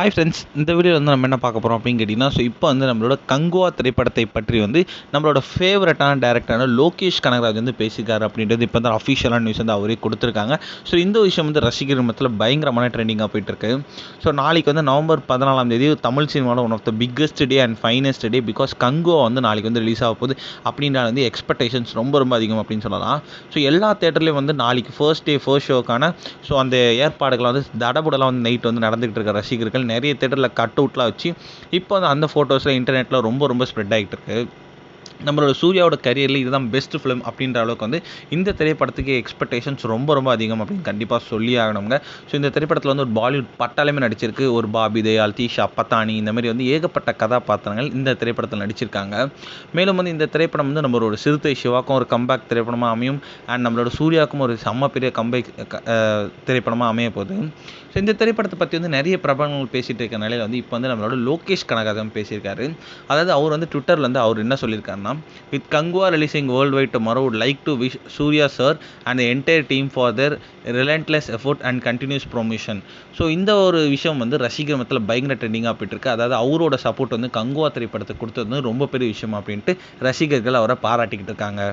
Hi friends, இந்த வீடியோவில் வந்து நம்ம என்ன பார்க்க போகிறோம் அப்படின்னு கேட்டிங்கன்னா, இப்போ வந்து நம்மளோட கங்குவா திரைப்படத்தை பற்றி வந்து நம்மளோட ஃபேவரட்டான டேரக்டரான லோகேஷ் கனகராஜ் வந்து பேசியிருக்காரு அப்படின்றது இப்போ தான் அஃபிஷியலான நியூஸ் வந்து அவரே கொடுத்துருக்காங்க. ஸோ இந்த விஷயம் வந்து ரசிகர் மத்தியில் பயங்கரமான ட்ரெண்டிங்காக போயிட்டுருக்கு. ஸோ நாளைக்கு வந்து நவம்பர் 14 தமிழ் சினிமாவில் one of the biggest day and finest day, because Kanguva வந்து நாளைக்கு வந்து ரிலீஸ் ஆக போகுது அப்படின்ற வந்து எக்ஸ்பெக்டேஷன்ஸ் ரொம்ப அதிகம் அப்படின்னு சொல்லலாம். ஸோ எல்லா தேட்டர்லேயும் வந்து நாளைக்கு ஃபர்ஸ்ட் ஷோக்கான ஸோ அந்த ஏற்பாடுகளை வந்து தடபுடலாம் வந்து நைட் வந்து நடந்துகிட்டு இருக்க ரசிகர்கள் நிறைய தேட்டரில் கட் அவுட்லாம் வச்சு இப்போ அந்த ஃபோட்டோஸில் இன்டர்நெட்டில் ரொம்ப ஸ்ப்ரெட் ஆகிட்டு இருக்கு. நம்மளோட சூர்யாவோட கரியரில் இதுதான் பெஸ்ட் ஃபிலிம் அப்படின்ற அளவுக்கு வந்து இந்த திரைப்படத்துக்கு எக்ஸ்பெக்டேஷன்ஸ் ரொம்ப அதிகம் அப்படின்னு கண்டிப்பாக சொல்லி ஆகணுங்க. ஸோ இந்த திரைப்படத்தில் வந்து ஒரு பாலிவுட் பட்டாலுமே நடிச்சிருக்கு. ஒரு பாபி தயால், தீஷா பத்தானி, இந்த மாதிரி வந்து ஏகப்பட்ட கதாபாத்திரங்கள் இந்த திரைப்படத்தில் நடிச்சிருக்காங்க. மேலும் வந்து இந்த திரைப்படம் வந்து நம்மளோட சிறுத்தை சிவாக்கும் ஒரு கம்பேக் திரைப்படமாக அமையும். அண்ட் நம்மளோட சூர்யாவுக்கும் ஒரு செம்ம பெரிய கம்பேக் திரைப்படமாக அமைய போகுது. ஸோ இந்த திரைப்படத்தை பற்றி வந்து நிறைய பிரபலங்கள் பேசிகிட்டு இருக்க நிலையில் வந்து இப்போ வந்து நம்மளோட லோகேஷ் கனகராஜன் பேசியிருக்காரு. அதாவது அவர் வந்து ட்விட்டரில் வந்து அவர் என்ன சொல்லியிருக்காருன்னா, with Kangua releasing worldwide tomorrow, would like to wish Surya sir and the entire team for their relentless effort and continuous promotion. So இந்த ஒரு விஷயம் வந்து ரசிகர் மத்தியில் பயங்கர ட்ரெண்டிங்காக போயிட்டுருக்கு. அதாவது அவரோட சப்போர்ட் வந்து கங்குவா திரைப்படத்தை கொடுத்தது வந்து ரொம்ப பெரிய விஷயம் அப்படின்ட்டு ரசிகர்கள் அவரை பாராட்டிக்கிட்டு இருக்காங்க.